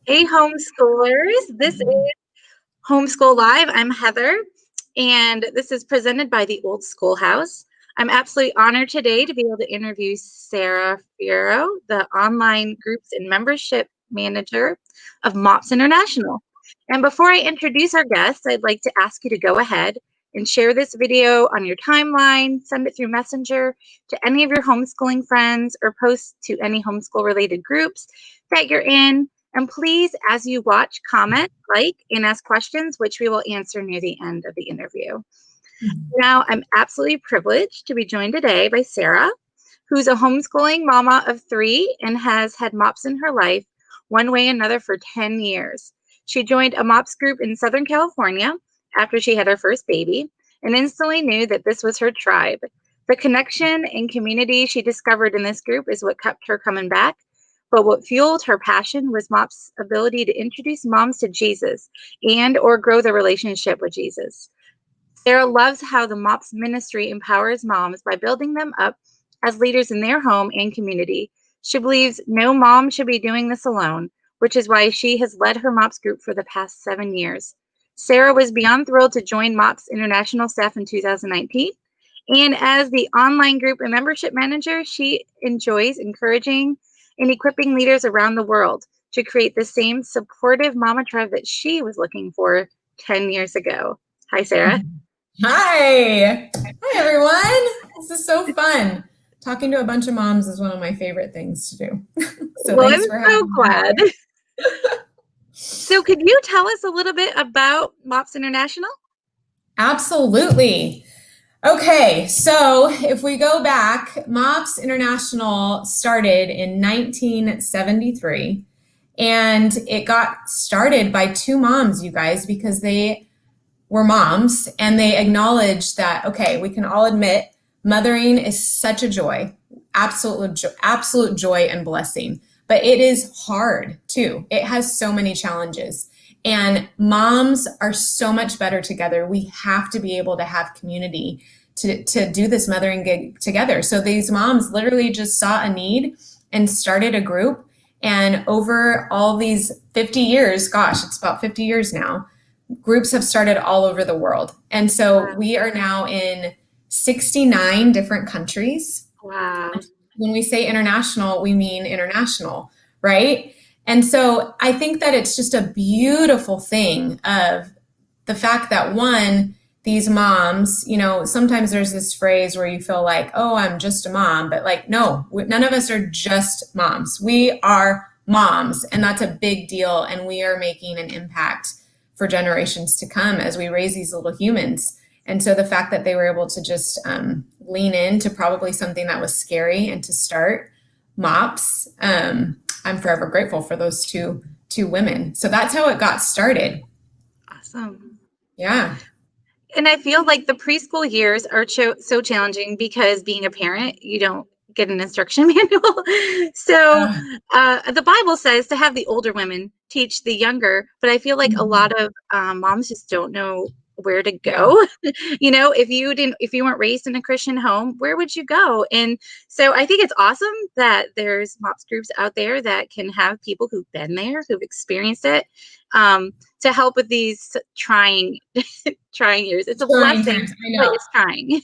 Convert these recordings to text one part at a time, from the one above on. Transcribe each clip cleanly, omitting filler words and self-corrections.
Hey, homeschoolers. This is Homeschool Live. I'm Heather, and this is presented by the Old Schoolhouse. I'm absolutely honored today to be able to interview Sarah Ferraro, the online groups and membership manager of MOPS International. And before I introduce our guests, I'd like to ask you to go ahead and share this video on your timeline, send it through Messenger to any of your homeschooling friends, or post to any homeschool related groups that you're in. And please, as you watch, comment, like, and ask questions, which we will answer near the end of the interview. Now, I'm absolutely privileged to be joined today by Sarah, who's a homeschooling mama of 3 and has had MOPS in her life one way or another for 10 years. She joined a MOPS group in Southern California after she had her first baby and instantly knew that this was her tribe. The connection and community she discovered in this group is what kept her coming back. But what fueled her passion was MOPS' ability to introduce moms to Jesus and or grow the relationship with Jesus. Sarah loves how the MOPS ministry empowers moms by building them up as leaders in their home and community. She believes no mom should be doing this alone, which is why she has led her MOPS group for the past 7 years. Sarah was beyond thrilled to join MOPS International staff in 2019. And as the online group and membership manager, she enjoys encouraging and equipping leaders around the world to create the same supportive mama tribe that she was looking for 10 years ago. Hi, Sarah. Hi. Hi, everyone. This is so fun. Talking to a bunch of moms is one of my favorite things to do. So well, thanks I'm for so having glad. me. So could you tell us a little bit about MOPS International? Absolutely. Okay, so if we go back, MOPS International started in 1973, and it got started by 2 moms, you guys, because they were moms and they acknowledged that, okay, we can all admit mothering is such a joy, absolute joy and blessing, but it is hard too. It has so many challenges. And moms are so much better together. We have to be able to have community to do this mothering gig together. So these moms literally just saw a need and started a group. And over all these 50 years, gosh, it's about 50 years now, groups have started all over the world. And so we are now in 69 different countries. Wow. When we say international, we mean international, right? And so I think that it's just a beautiful thing of the fact that, one, these moms, you know, sometimes there's this phrase where you feel like, oh, I'm just a mom, but like, no, none of us are just moms. We are moms, and that's a big deal. And we are making an impact for generations to come as we raise these little humans. And so the fact that they were able to just lean into probably something that was scary and to start MOPS, I'm forever grateful for those two women. So that's how it got started. Awesome. Yeah. And I feel like the preschool years are so challenging because being a parent, you don't get an instruction manual. So the Bible says to have the older women teach the younger, but I feel like a lot of moms just don't know where to go. Yeah. You know, if you weren't raised in a Christian home, where would you go? And so I think it's awesome that there's MOPS groups out there that can have people who've been there, who've experienced it, to help with these trying years. It's a blessing, but it's trying.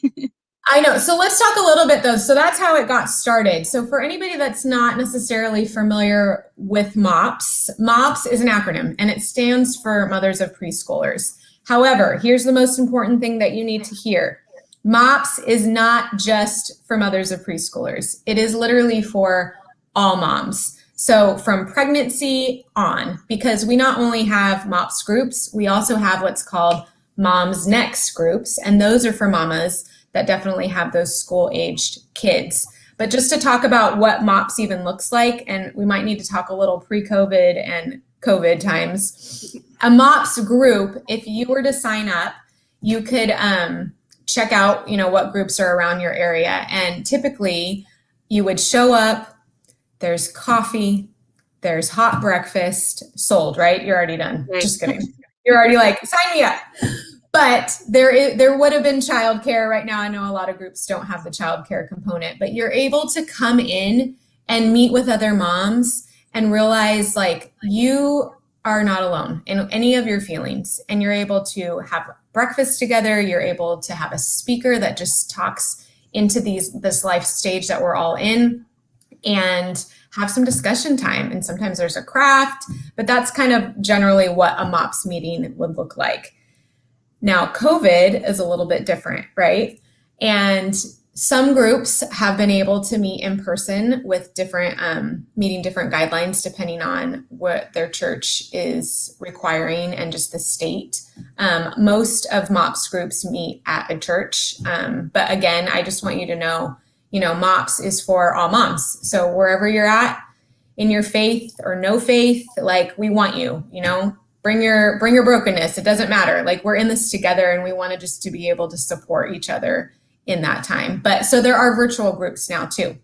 I know. So let's talk a little bit though. So that's how it got started. So for anybody that's not necessarily familiar with MOPS, MOPS is an acronym and it stands for Mothers of Preschoolers. However, here's the most important thing that you need to hear. MOPS is not just for mothers of preschoolers. It is literally for all moms. So from pregnancy on, because we not only have MOPS groups, we also have what's called Moms Next groups, and those are for mamas that definitely have those school-aged kids. But just to talk about what MOPS even looks like, and we might need to talk a little pre-COVID and COVID times. A MOPS group, if you were to sign up, you could check out, you know, what groups are around your area. And typically you would show up, there's coffee, there's hot breakfast sold, right? You're already done. Right. Just kidding. You're already like, sign me up. But there would have been childcare. Right now, I know a lot of groups don't have the childcare component, but you're able to come in and meet with other moms and realize like you are not alone in any of your feelings, and you're able to have breakfast together. You're able to have a speaker that just talks into this life stage that we're all in, and have some discussion time. And sometimes there's a craft, but that's kind of generally what a MOPS meeting would look like. Now, COVID is a little bit different, right? And some groups have been able to meet in person with different, meeting different guidelines depending on what their church is requiring and just the state. Most of MOPS groups meet at a church. But again, I just want you to know, MOPS is for all moms. So wherever you're at in your faith or no faith, like we want you, bring your brokenness. It doesn't matter. Like we're in this together, and we want to just to be able to support each other in that time. But so there are virtual groups now too.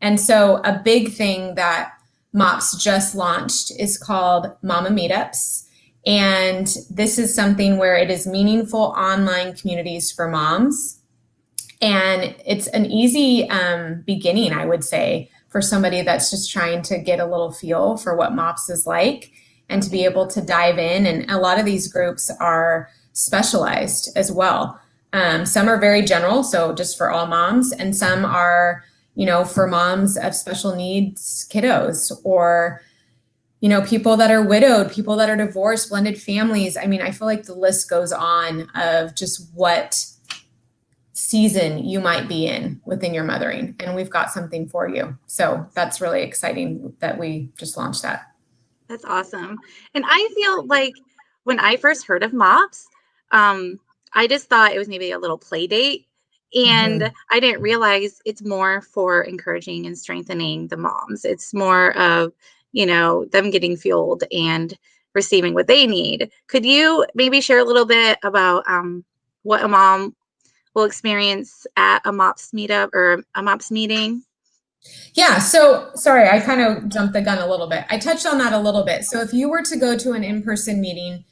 And so a big thing that MOPS just launched is called Mama Meetups. And this is something where it is meaningful online communities for moms. And it's an easy beginning, I would say, for somebody that's just trying to get a little feel for what MOPS is like and to be able to dive in. And a lot of these groups are specialized as well. Some are very general, so just for all moms, and some are, for moms of special needs kiddos, or, people that are widowed, people that are divorced, blended families. I mean, I feel like the list goes on of just what season you might be in within your mothering, and we've got something for you. So that's really exciting that we just launched that. That's awesome. And I feel like when I first heard of MOPS, I just thought it was maybe a little play date, and I didn't realize it's more for encouraging and strengthening the moms. It's more of, them getting fueled and receiving what they need. Could you maybe share a little bit about what a mom will experience at a MOPS meetup or a MOPS meeting? Yeah, so sorry, I kind of jumped the gun a little bit. I touched on that a little bit. So if you were to go to an in-person meeting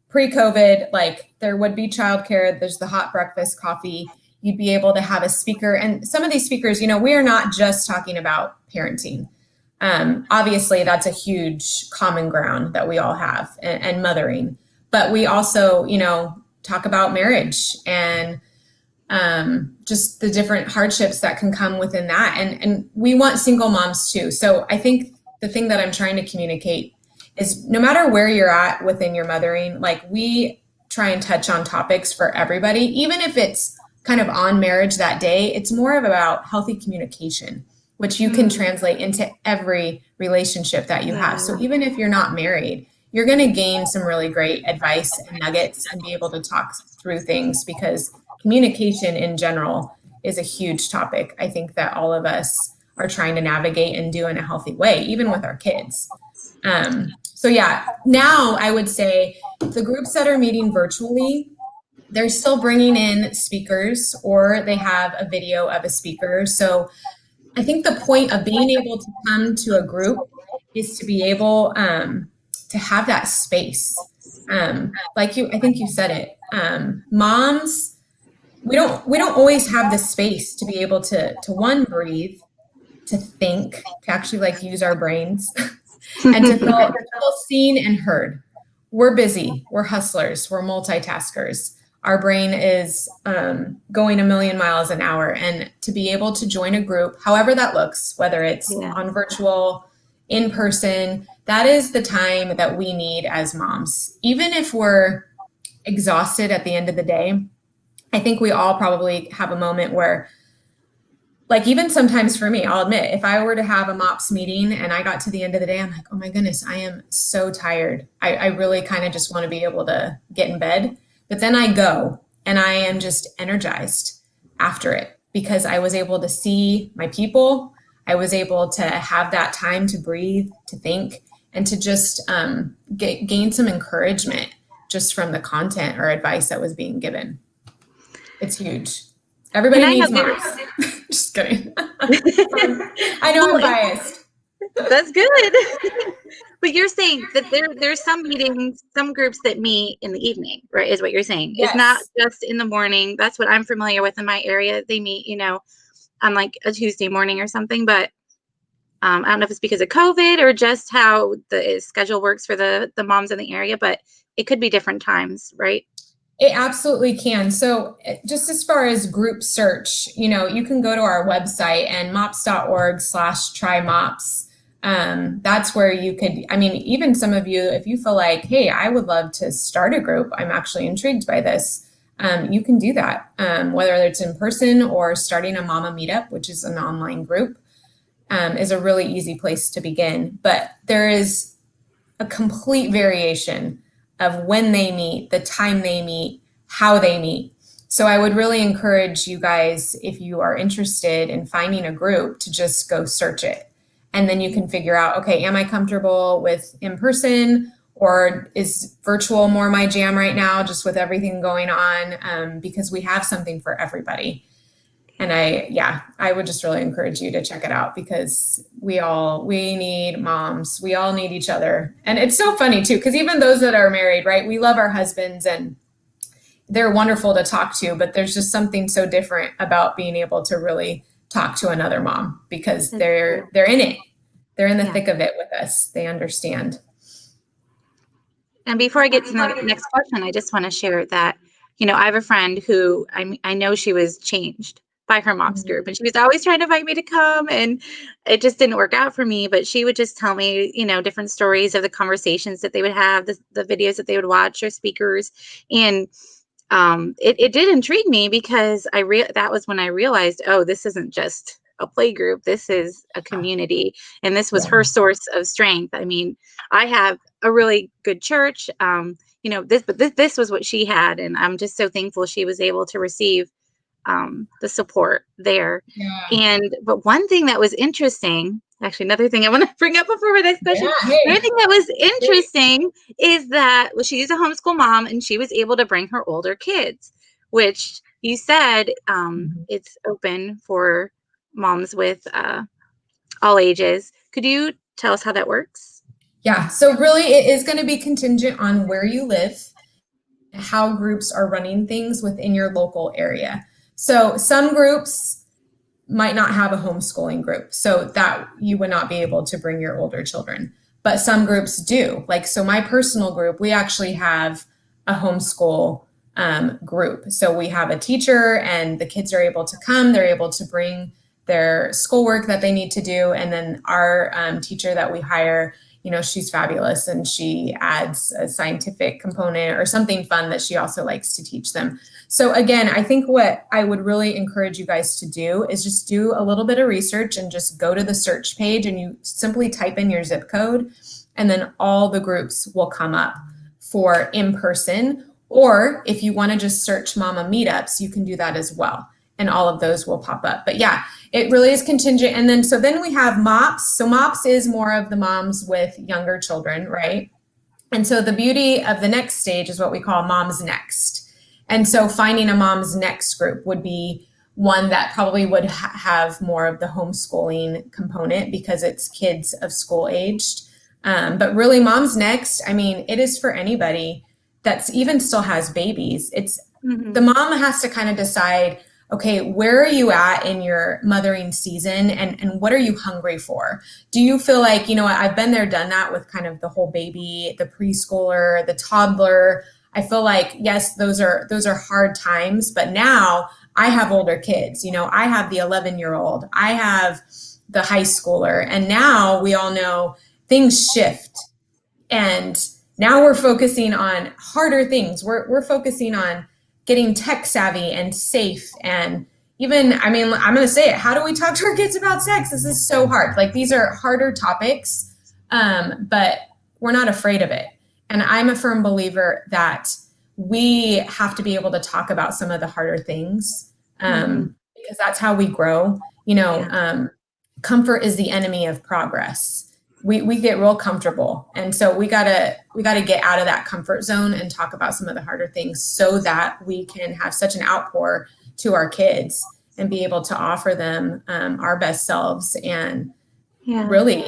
pre-COVID, like there would be childcare, there's the hot breakfast, coffee, you'd be able to have a speaker. And some of these speakers, we are not just talking about parenting. Obviously, that's a huge common ground that we all have, and mothering. But we also, talk about marriage and just the different hardships that can come within that. And we want single moms too. So I think the thing that I'm trying to communicate is no matter where you're at within your mothering, like we try and touch on topics for everybody, even if it's kind of on marriage that day. It's more of about healthy communication, which you can translate into every relationship that you have. So even if you're not married, you're going to gain some really great advice and nuggets and be able to talk through things, because communication in general is a huge topic. I think that all of us are trying to navigate and do in a healthy way, even with our kids. So yeah, now I would say the groups that are meeting virtually, they're still bringing in speakers, or they have a video of a speaker. So I think the point of being able to come to a group is to be able to have that space. I think you said it. Moms, we don't always have the space to be able to one, breathe, to think, to actually like use our brains, and to feel seen and heard. We're busy, we're hustlers, we're multitaskers. Our brain is going a million miles an hour, and to be able to join a group, however that looks, whether it's on virtual, in person, that is the time that we need as moms. Even if we're exhausted at the end of the day, I think we all probably have a moment where, like, even sometimes for me, I'll admit, if I were to have a MOPS meeting and I got to the end of the day, I'm like, oh my goodness, I am so tired. I really kind of just want to be able to get in bed. But then I go and I am just energized after it, because I was able to see my people. I was able to have that time to breathe, to think, and to just gain some encouragement just from the content or advice that was being given. It's huge. Everybody needs MOPS. Just kidding. I know I'm biased. That's good. But you're saying that there's some meetings, some groups that meet in the evening, right? Is what you're saying. Yes. It's not just in the morning. That's what I'm familiar with in my area. They meet, on like a Tuesday morning or something. But I don't know if it's because of COVID or just how the schedule works for the moms in the area, but it could be different times, right? It absolutely can. So just as far as group search, you can go to our website and mops.org/trymops. That's where you could, even some of you, if you feel like, hey, I would love to start a group, I'm actually intrigued by this, you can do that, whether it's in person or starting a mama meetup, which is an online group, is a really easy place to begin. But there is a complete variation of when they meet, the time they meet, how they meet. So I would really encourage you guys, if you are interested in finding a group, to just go search it. And then you can figure out, okay, am I comfortable with in person, or is virtual more my jam right now, just with everything going on? Because we have something for everybody. And I would just really encourage you to check it out, because we need moms. We all need each other. And it's so funny too, because even those that are married, right? We love our husbands and they're wonderful to talk to, but there's just something so different about being able to really talk to another mom, because they're in it. They're in the thick of it with us. They understand. And before I get to the next question, I just want to share that, I have a friend who I know she was changed by her MOPS group, and she was always trying to invite me to come, and it just didn't work out for me. But she would just tell me, different stories of the conversations that they would have, the videos that they would watch, or speakers. And it did intrigue me, because that was when I realized, oh, this isn't just a play group. This is a community. And this was her source of strength. I mean, I have a really good church, this was what she had. And I'm just so thankful she was able to receive the support there. But one thing that was interesting, actually, another thing I want to bring up before my next question. Another thing that was interesting is that she's a homeschool mom, and she was able to bring her older kids, which you said it's open for moms with all ages. Could you tell us how that works? Yeah, so really it is going to be contingent on where you live, how groups are running things within your local area. So some groups might not have a homeschooling group, so that you would not be able to bring your older children. But some groups do. So my personal group, we actually have a homeschool group. So we have a teacher, and the kids are able to come. They're able to bring their schoolwork that they need to do. And then our teacher that we hire, she's fabulous, and she adds a scientific component or something fun that she also likes to teach them. So again, I think what I would really encourage you guys to do is just do a little bit of research and just go to the search page, and you simply type in your zip code, and then all the groups will come up for in person. Or if you want to just search Mama Meetups, you can do that as well, and all of those will pop up. But yeah, it really is contingent. And then we have MOPS. So MOPS is more of the moms with younger children, right? And so the beauty of the next stage is what we call Moms Next. And so finding a Moms Next group would be one that probably would have more of the homeschooling component, because it's kids of school aged. But really Moms Next, it is for anybody that's even still has babies. It's the mom has to kind of decide, okay, where are you at in your mothering season, and what are you hungry for? Do you feel like, I've been there, done that with kind of the whole baby, the preschooler, the toddler. I feel like, yes, those are hard times, but now I have older kids. I have the 11-year-old, I have the high schooler, and now we all know things shift. And now we're focusing on harder things. We're focusing on getting tech savvy and safe. And even, I'm going to say it, how do we talk to our kids about sex? This is so hard. These are harder topics, but we're not afraid of it. And I'm a firm believer that we have to be able to talk about some of the harder things, because that's how we grow. Comfort is the enemy of progress. We get real comfortable. And so we gotta get out of that comfort zone and talk about some of the harder things, so that we can have such an outpour to our kids and be able to offer them our best selves, and really,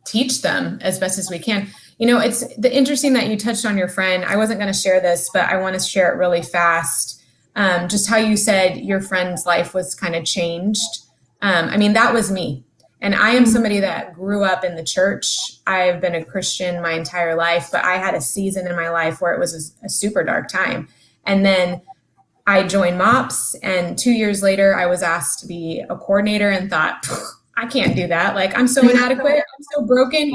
teach them as best as we can. It's interesting that you touched on your friend. I wasn't going to share this, but I want to share it really fast. Just how you said your friend's life was kind of changed. That was me. And I am somebody that grew up in the church. I've been a Christian my entire life, but I had a season in my life where it was a super dark time. And then I joined MOPS, and 2 years later, I was asked to be a coordinator and thought, I can't do that. Like, I'm so inadequate. I'm so broken,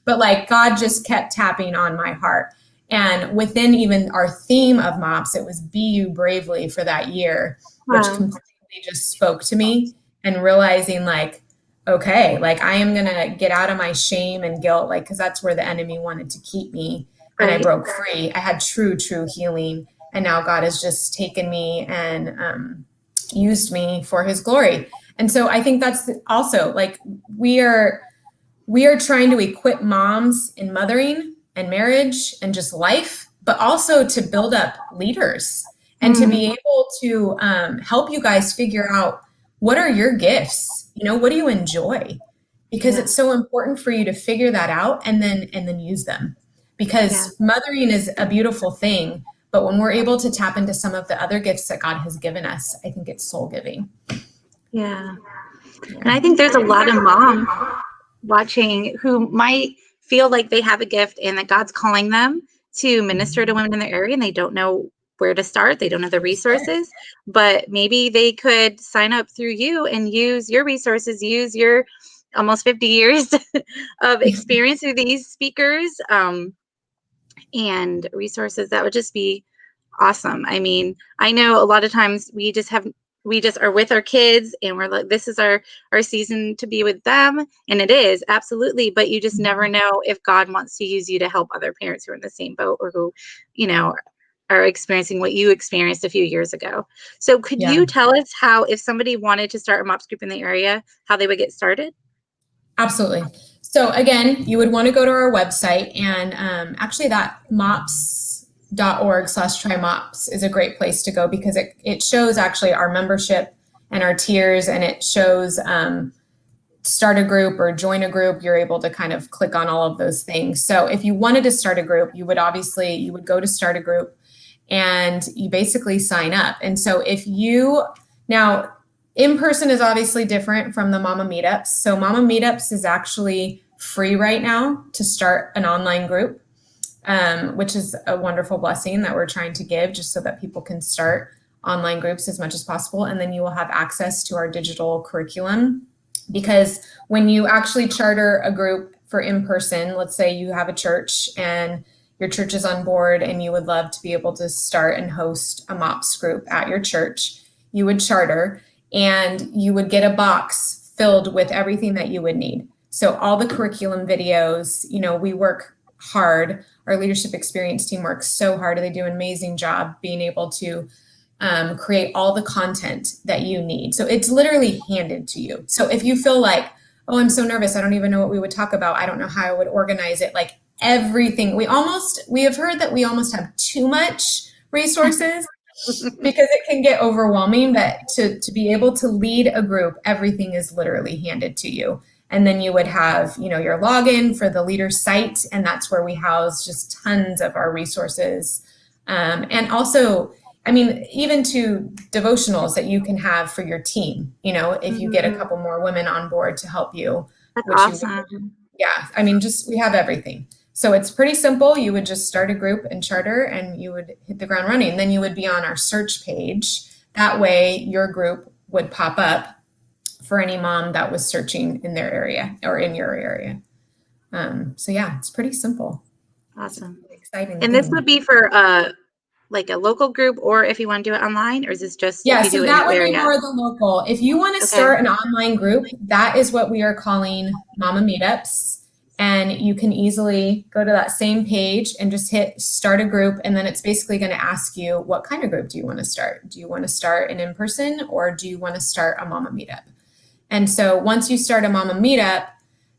but like God just kept tapping on my heart. And within even our theme of MOPS, it was Be You Bravely for that year, which completely just spoke to me, and realizing like, okay, like I am going to get out of my shame and guilt, like, because that's where the enemy wanted to keep me. And I broke free. I had true healing. And now God has just taken me and used me for his glory. And so I think that's also like, we are trying to equip moms in mothering and marriage and just life, but also to build up leaders and to be able to help you guys figure out, what are your gifts? What do you enjoy? Because it's so important for you to figure that out and then use them. Because mothering is a beautiful thing, but when we're able to tap into some of the other gifts that God has given us, I think it's soul giving. Yeah. And I think there's a lot of moms watching who might feel like they have a gift and that God's calling them to minister to women in their area, and they don't know where to start. They don't have the resources, but maybe they could sign up through you and use your resources, use your almost 50 years of experience through these speakers and resources. That would just be awesome. I mean, I know a lot of times we just are with our kids and we're like, this is our season to be with them. And it is, absolutely. But you just never know if God wants to use you to help other parents who are in the same boat or who, are experiencing what you experienced a few years ago. So could you tell us how, if somebody wanted to start a MOPS group in the area, how they would get started? Absolutely. So again, you would want to go to our website, and actually that mops.org/trymops is a great place to go, because it shows actually our membership and our tiers, and it shows start a group or join a group. You're able to kind of click on all of those things. So if you wanted to start a group, you would go to start a group and you basically sign up. And so now in-person is obviously different from the Mama Meetups. So Mama Meetups is actually free right now to start an online group, which is a wonderful blessing that we're trying to give, just so that people can start online groups as much as possible. And then you will have access to our digital curriculum, because when you actually charter a group for in-person, let's say you have a church and your church is on board and you would love to be able to start and host a MOPS group at your church, you would charter and you would get a box filled with everything that you would need. So all the curriculum videos, we work hard. Our leadership experience team works so hard. They do an amazing job being able to create all the content that you need. So it's literally handed to you. So if you feel like, oh, I'm so nervous, I don't even know what we would talk about, I don't know how I would organize it, like everything, we have heard that we almost have too much resources because it can get overwhelming, but to be able to lead a group, everything is literally handed to you. And then you would have, your login for the leader site, and that's where we house just tons of our resources. And also, even to devotionals that you can have for your team, if you get a couple more women on board to help you. That's awesome. We have everything. So it's pretty simple. You would just start a group and charter, and you would hit the ground running. Then you would be on our search page. That way your group would pop up for any mom that was searching in their area or in your area. It's pretty simple. Awesome. Exciting. And this would be for like a local group, or if you want to do it online, or is this just so that would be more the local. If you want to start an online group, that is what we are calling Mama Meetups. And you can easily go to that same page and just hit start a group. And then it's basically going to ask you, what kind of group do you want to start? Do you want to start an in-person, or do you want to start a Mama Meetup? And so once you start a Mama Meetup,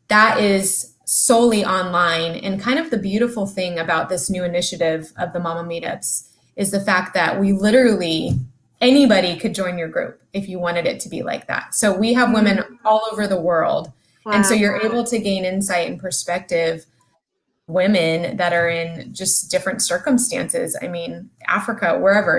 that is solely online. And kind of the beautiful thing about this new initiative of the Mama Meetups is the fact that we literally, anybody could join your group if you wanted it to be like that. So we have women all over the world. Wow. And so you're able to gain insight and perspective, women that are in just different circumstances. Africa, wherever,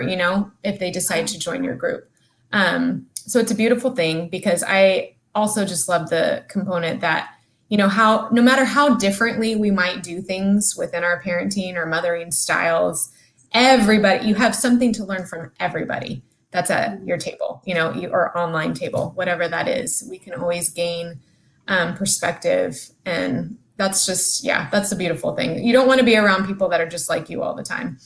if they decide to join your group. So it's a beautiful thing, because I also just love the component that, you know, how no matter how differently we might do things within our parenting or mothering styles, everybody, you have something to learn from everybody that's at your table, you know, or online table, whatever that is. We can always gain perspective, and that's just, yeah, that's the beautiful thing. You don't want to be around people that are just like you all the time.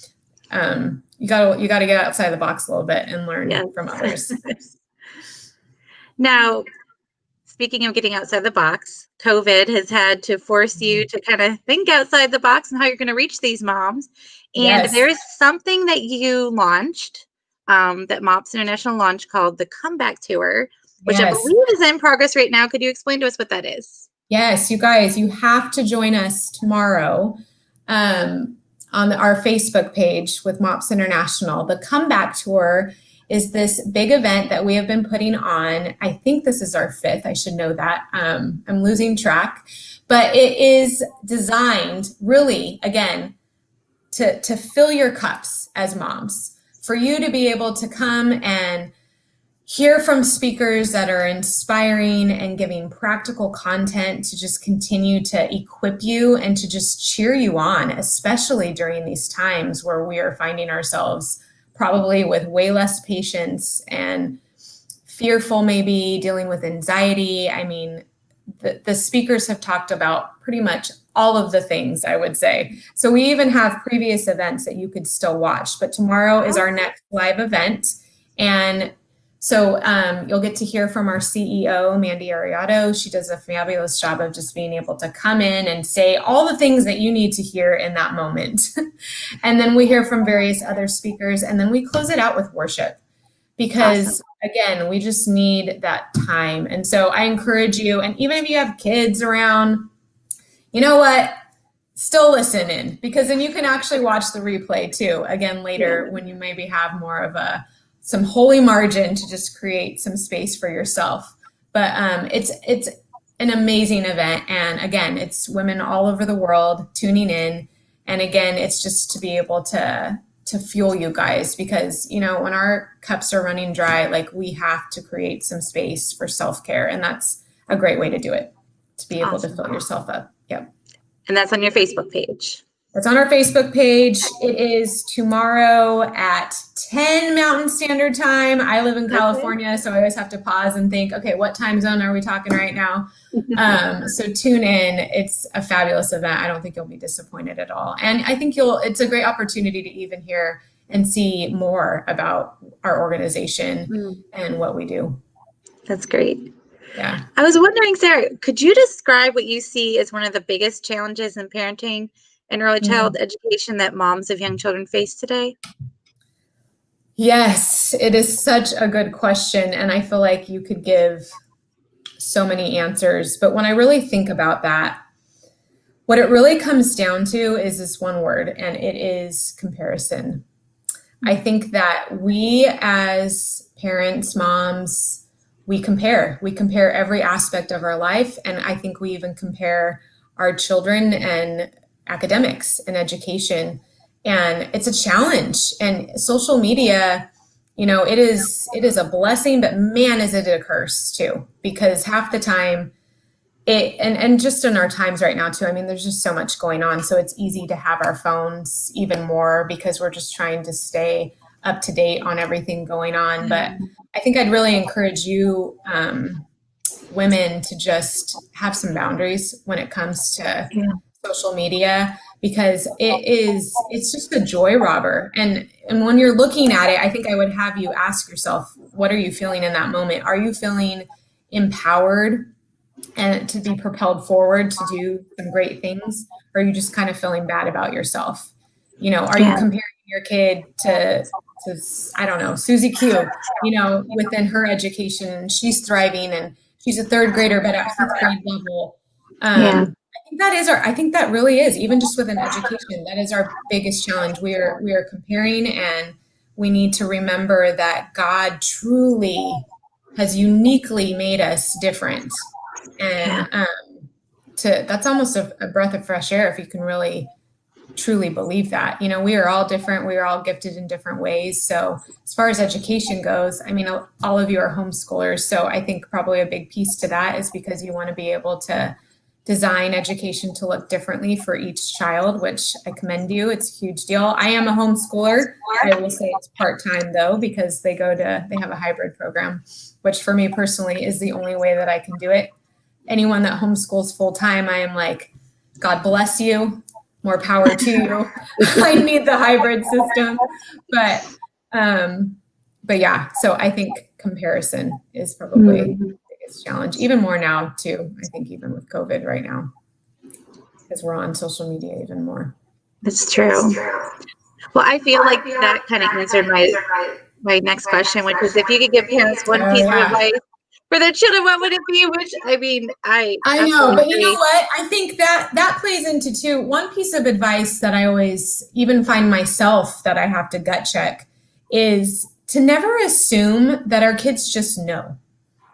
You gotta get outside the box a little bit and learn from others. Now, speaking of getting outside the box, COVID has had to force you to kind of think outside the box and how you're going to reach these moms. And there's something that you launched, that MOPS International launched, called the Comeback Tour, which I believe is in progress right now. Could you explain to us what that is? Yes, you guys, you have to join us tomorrow on our Facebook page with MOPS International. The Comeback Tour is this big event that we have been putting on. I think this is our 5th. I should know that. I'm losing track. But it is designed really, again, to fill your cups as moms, for you to be able to come and hear from speakers that are inspiring and giving practical content to just continue to equip you and to just cheer you on, especially during these times where we are finding ourselves probably with way less patience and fearful, maybe dealing with anxiety. I mean, the speakers have talked about pretty much all of the things, I would say. So we even have previous events that you could still watch, but tomorrow is our next live event. And so you'll get to hear from our CEO, Mandy Ariato. She does a fabulous job of just being able to come in and say all the things that you need to hear in that moment. And then we hear from various other speakers, and then we close it out with worship, because again, we just need that time. And so I encourage you, and even if you have kids around, you know what? Still listen in, because then you can actually watch the replay too, again, later when you maybe have more of some holy margin to just create some space for yourself. But it's an amazing event. And again, it's women all over the world tuning in. And again, it's just to be able to fuel you guys, because, you know, when our cups are running dry, like, we have to create some space for self-care. And that's a great way to do it, to be able to fill yourself up. Yep. And that's on your Facebook page. It's on our Facebook page. It is tomorrow at 10 Mountain Standard Time. I live in California, so I always have to pause and think, okay, what time zone are we talking right now? So tune in. It's a fabulous event. I don't think you'll be disappointed at all. And I think it's a great opportunity to even hear and see more about our organization and what we do. That's great. Yeah. I was wondering, Sarah, could you describe what you see as one of the biggest challenges in parenting and early child education that moms of young children face today? Yes, it is such a good question. And I feel like you could give so many answers. But when I really think about that, what it really comes down to is this one word, and it is comparison. I think that we as parents, moms, we compare every aspect of our life. And I think we even compare our children and academics and education. And it's a challenge. And social media, you know, it is a blessing, but man, is it a curse too, because half the time and just in our times right now too, I mean, there's just so much going on. So it's easy to have our phones even more, because we're just trying to stay up to date on everything going on. But I think I'd really encourage you, women, to just have some boundaries when it comes to social media, because it's just a joy robber. And when you're looking at it, I think I would have you ask yourself, what are you feeling in that moment? Are you feeling empowered and to be propelled forward to do some great things? Or are you just kind of feeling bad about yourself? You know, are you comparing your kid to I don't know, Susie Q, you know, within her education, she's thriving and she's a third grader, but at 5th grade level. I think that really is, even just within education, that is our biggest challenge. We are comparing, and we need to remember that God truly has uniquely made us different. And that's almost a breath of fresh air if you can really truly believe that. You know, we are all different. We are all gifted in different ways. So as far as education goes, I mean, all of you are homeschoolers. So I think probably a big piece to that is because you want to be able to design education to look differently for each child, which I commend you. It's a huge deal. I am a homeschooler. I will say it's part-time though, because they have a hybrid program, which for me personally is the only way that I can do it. Anyone that homeschools full-time, I am like, God bless you. More power to you. I need the hybrid system, but yeah. So I think comparison is probably the biggest challenge, even more now too. I think even with COVID right now, because we're on social media even more. That's true. Well, I feel like that kind of answered my next question, which is if you could give parents one piece of advice for their children, what would it be? Which, I mean, I know, but you know what? I think that plays into too. One piece of advice that I always even find myself that I have to gut check is to never assume that our kids just know,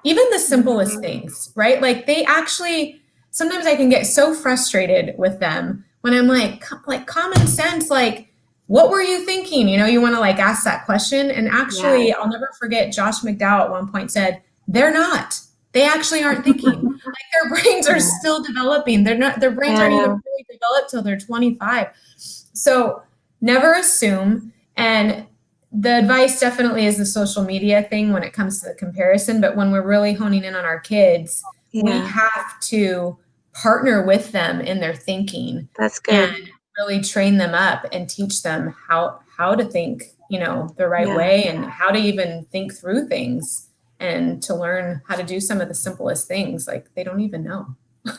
even the simplest things, right? Like they actually, sometimes I can get so frustrated with them when I'm like common sense, like, what were you thinking? You know, you want to like ask that question. And actually, I'll never forget Josh McDowell at one point said, they're not. They actually aren't thinking. Like their brains are still developing. Their brains aren't even fully developed till they're 25. So never assume. And the advice definitely is the social media thing when it comes to the comparison. But when we're really honing in on our kids, we have to partner with them in their thinking. That's good. And really train them up and teach them how to think, you know, the right way and how to even think through things. And to learn how to do some of the simplest things, like they don't even know.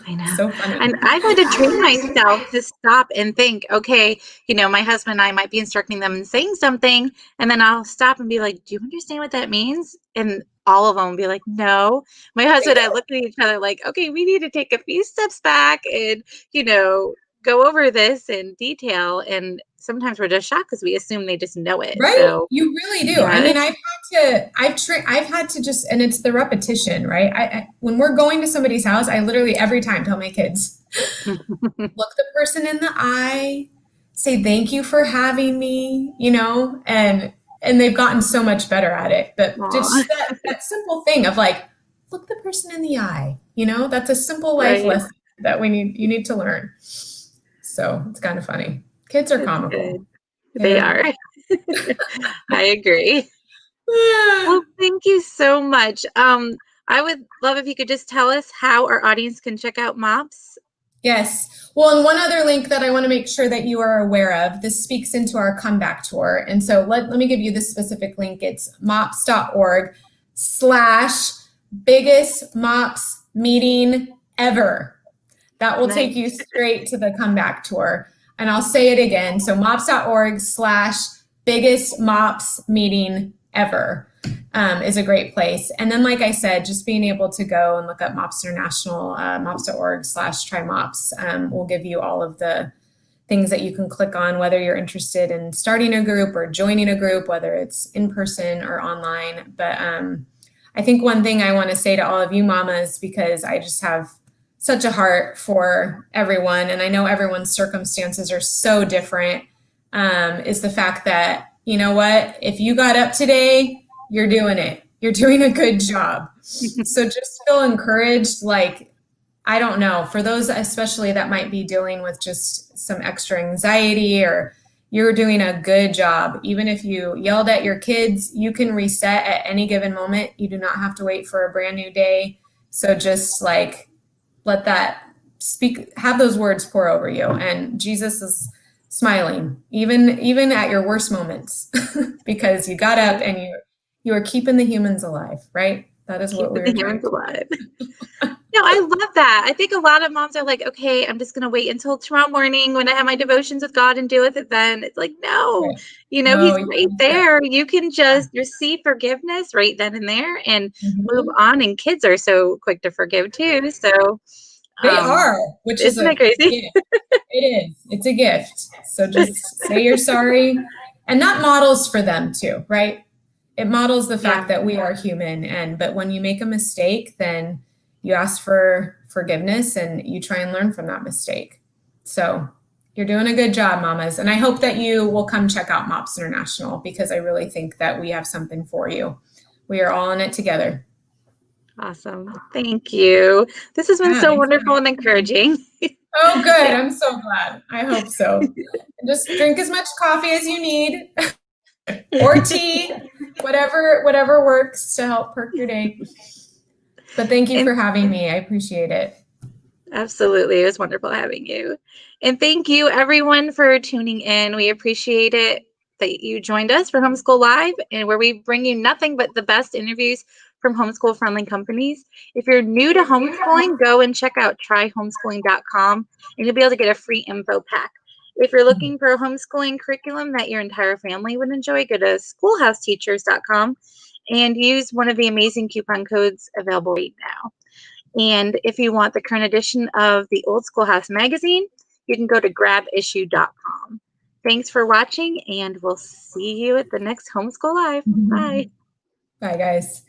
I know. So funny. And I've had to train myself to stop and think, okay, you know, my husband and I might be instructing them in saying something, and then I'll stop and be like, do you understand what that means? And all of them will be like, no. My husband and I look at each other like, okay, we need to take a few steps back and, you know, go over this in detail. And sometimes we're just shocked because we assume they just know it. Right. So you really do. I mean, I've had to just, and it's the repetition, right? I when we're going to somebody's house, I literally every time tell my kids, look the person in the eye, say, thank you for having me, you know, and they've gotten so much better at it. But just that simple thing of like, look the person in the eye, you know, that's a simple life lesson that you need to learn. So it's kind of funny. Kids are comical. They are. I agree. Well, thank you so much. I would love if you could just tell us how our audience can check out MOPS. Yes. Well, and one other link that I want to make sure that you are aware of, this speaks into our comeback tour. And so let me give you this specific link. It's mops.org/biggest MOPS meeting ever. That will take you straight to the comeback tour. And I'll say it again. So mops.org/biggest MOPS meeting ever is a great place. And then, like I said, just being able to go and look up MOPS International, mops.org/try-MOPS will give you all of the things that you can click on, whether you're interested in starting a group or joining a group, whether it's in person or online. But I think one thing I want to say to all of you mamas, because I just have such a heart for everyone, and I know everyone's circumstances are so different, is the fact that, you know what, if you got up today, you're doing it. You're doing a good job. So just feel encouraged. Like, I don't know, for those especially that might be dealing with just some extra anxiety, or you're doing a good job. Even if you yelled at your kids, you can reset at any given moment. You do not have to wait for a brand new day. So just like, let that speak, have those words pour over you. And Jesus is smiling, even at your worst moments, because you got up and you are keeping the humans alive, right? That is what we're doing. Humans alive. No, I love that. I think a lot of moms are like, okay, I'm just going to wait until tomorrow morning when I have my devotions with God and deal with it then. It's like, no, you know, he's right there. You can just receive forgiveness right then and there and move on. And kids are so quick to forgive too. So they are, which isn't it crazy? It is. It's a gift. So just say you're sorry. And that models for them too, right? It models the fact that we are human. But when you make a mistake, then you ask for forgiveness and you try and learn from that mistake. So You're doing a good job, mamas. And I hope that you will come check out MOPS International because I really think that we have something for you. We are all in it together. Awesome. Thank you. This has been so wonderful and encouraging. Oh, good. I'm so glad. I hope so. Just drink as much coffee as you need or tea, whatever works to help perk your day. But thank you for having me. I appreciate it. Absolutely. It was wonderful having you. And thank you, everyone, for tuning in. We appreciate it that you joined us for Homeschool Live, and where we bring you nothing but the best interviews from homeschool-friendly companies. If you're new to homeschooling, go and check out tryhomeschooling.com, and you'll be able to get a free info pack. If you're looking for a homeschooling curriculum that your entire family would enjoy, go to schoolhouseteachers.com and use one of the amazing coupon codes available right now. And if you want the current edition of the Old Schoolhouse magazine, you can go to grabissue.com. Thanks for watching, and we'll see you at the next Homeschool Live. Bye. Bye, guys.